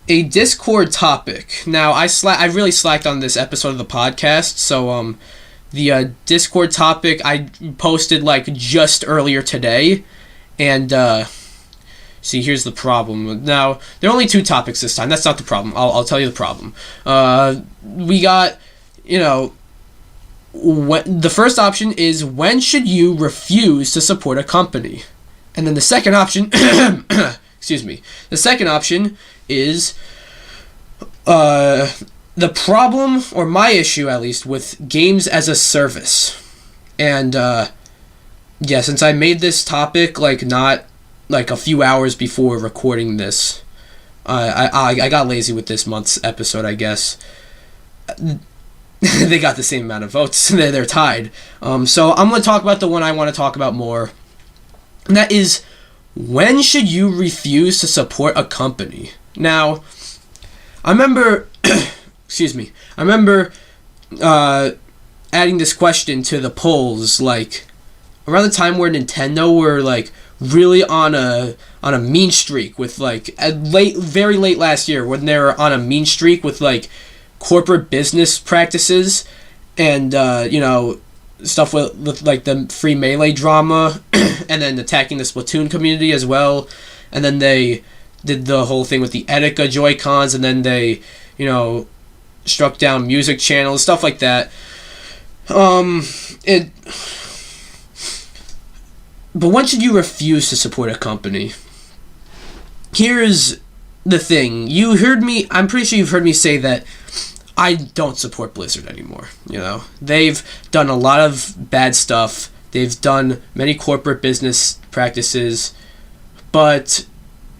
a Discord topic. Now, I really slacked on this episode of the podcast, so the Discord topic I posted like just earlier today, and see, here's the problem. Now, there are only two topics this time. That's not the problem. I'll tell you the problem. We got, the first option is, when should you refuse to support a company? And then the second option, excuse me, the second option is the problem, or my issue at least, with games as a service. And yeah, since I made this topic not like a few hours before recording this, I got lazy with this month's episode, I guess. They got the same amount of votes. They're tied. So I'm going to talk about the one I want to talk about more. And that is, when should you refuse to support a company? Now, I remember, excuse me, adding this question to the polls, around the time where Nintendo were, really on a mean streak with, very late last year, when they were on a mean streak with, corporate business practices and, stuff with the free Melee drama and then attacking the Splatoon community as well. And then they did the whole thing with the Etika Joy-Cons, and then they, struck down music channels, stuff like that. But when should you refuse to support a company? Here's the thing. I'm pretty sure you've heard me say that I don't support Blizzard anymore. They've done a lot of bad stuff. They've done many corporate business practices, but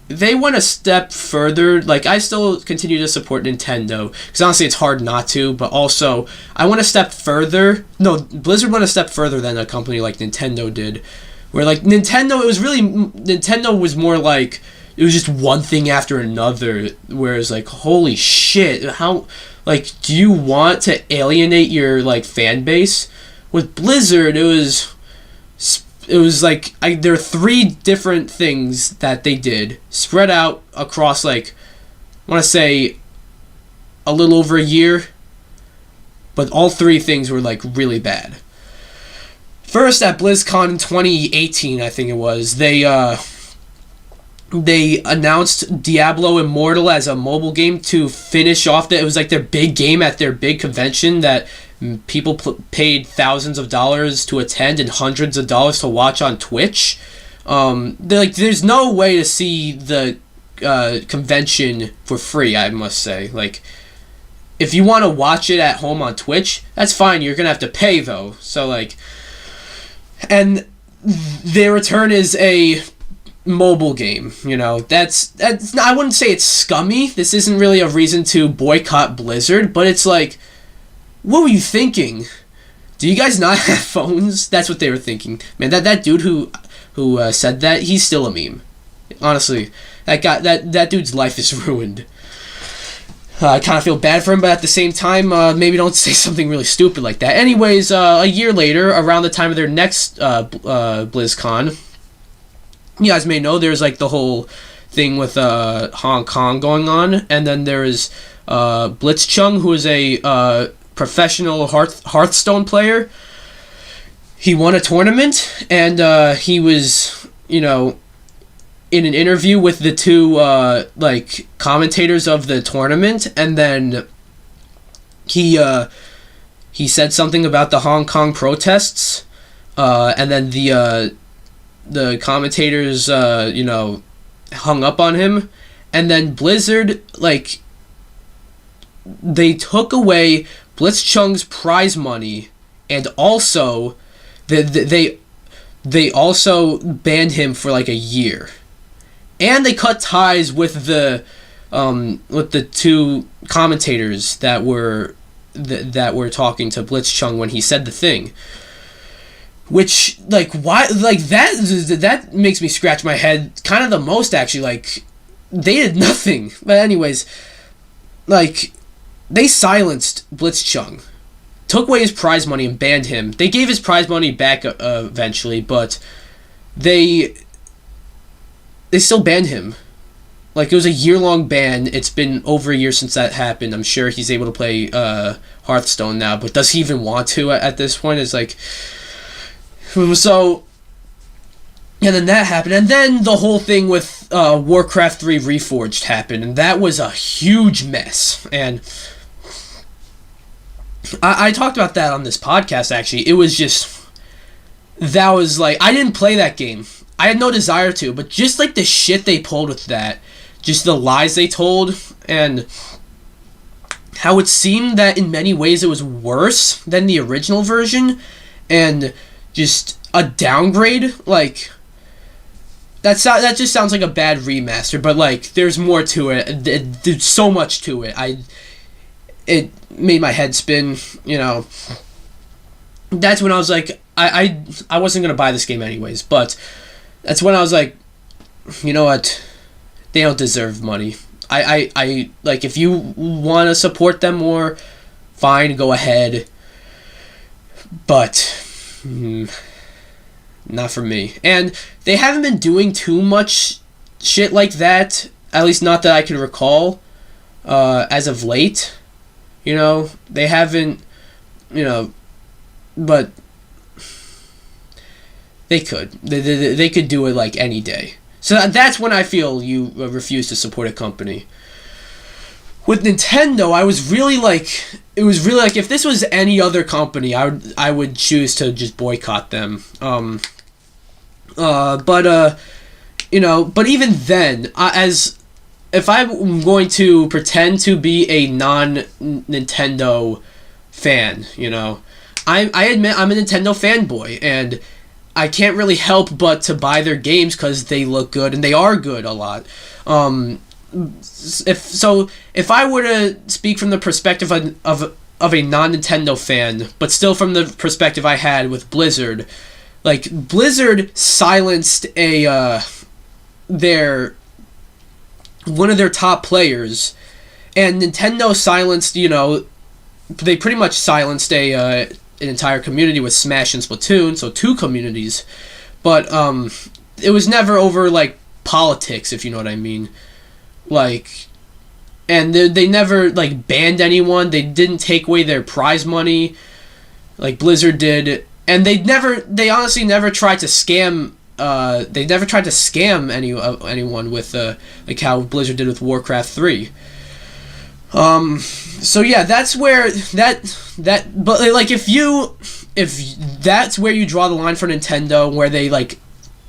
they went a step further. I still continue to support Nintendo, because honestly it's hard not to, but also I went a step further. No, Blizzard went a step further than a company like Nintendo did, where Nintendo was more like, it was just one thing after another, whereas holy shit, how, do you want to alienate your fan base? With Blizzard, it was there are three different things that they did spread out across I want to say a little over a year, but all three things were really bad. First, at BlizzCon in 2018, I think it was, they announced Diablo Immortal as a mobile game to finish off it was their big game at their big convention that people paid thousands of dollars to attend and hundreds of dollars to watch on Twitch. There's no way to see the convention for free, I must say. If you want to watch it at home on Twitch, that's fine. You're gonna have to pay though. So and their return is a mobile game. That's I wouldn't say it's scummy. This isn't really a reason to boycott Blizzard, but it's what were you thinking? Do you guys not have phones? That's what they were thinking. Man, that dude who said that, he's still a meme. Honestly, that dude's life is ruined. I kind of feel bad for him, but at the same time, maybe don't say something really stupid like that. Anyways, a year later, around the time of their next BlizzCon, you guys may know there's the whole thing with Hong Kong going on, and then there is Blitzchung, who is a professional Hearthstone player. He won a tournament, and he was, in an interview with the two commentators of the tournament, and then he said something about the Hong Kong protests, and then the commentators hung up on him, and then Blizzard they took away Blitzchung's prize money, and also they also banned him for a year, and they cut ties with the two commentators that were talking to Blitzchung when he said the thing. Which why that makes me scratch my head kind of the most, actually. They did nothing, but anyways, they silenced Blitzchung, took away his prize money and banned him. They gave his prize money back eventually, but they still banned him. Like, it was a year-long ban. It's been over a year since that happened. I'm sure he's able to play Hearthstone now, but does he even want to at this point? It's like... So... And then that happened. And then the whole thing with Warcraft 3 Reforged happened, and that was a huge mess. And I talked about that on this podcast, actually. It was just... That was like... I didn't play that game. I had no desire to, but just like the shit they pulled with that, just the lies they told, and how it seemed that in many ways it was worse than the original version, and just a downgrade, like, that just sounds like a bad remaster, but like, there's more to it. There's so much to it. It made my head spin, you know. That's when I was like, I wasn't gonna buy this game anyways, but that's when I was like, you know what? They don't deserve money. I like, if you want to support them more, fine, go ahead. But not for me. And they haven't been doing too much shit like that, at least not that I can recall, as of late. You know, they haven't, you know, but they could. They could do it like any day. So that's when I feel you refuse to support a company. With Nintendo, I was really like... It was really like, if this was any other company, I would choose to just boycott them. You know, but even then, if I'm going to pretend to be a non-Nintendo fan, you know, I admit I'm a Nintendo fanboy, and I can't really help but to buy their games because they look good, and they are good a lot. If I were to speak from the perspective of a non-Nintendo fan, but still from the perspective I had with Blizzard, like, Blizzard silenced one of their top players, and Nintendo silenced, you know, they pretty much silenced an entire community with Smash and Splatoon, so 2 communities, but it was never over, like, politics, if you know what I mean. Like, and they never, like, banned anyone. They didn't take away their prize money like Blizzard did, and they honestly never tried to scam. They never tried to scam anyone with like how Blizzard did with Warcraft 3. So yeah, that's where but like, if that's where you draw the line for Nintendo, where they like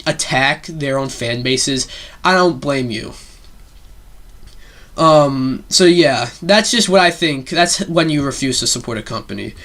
attack their own fan bases, I don't blame you. So yeah, that's just what I think. That's when you refuse to support a company.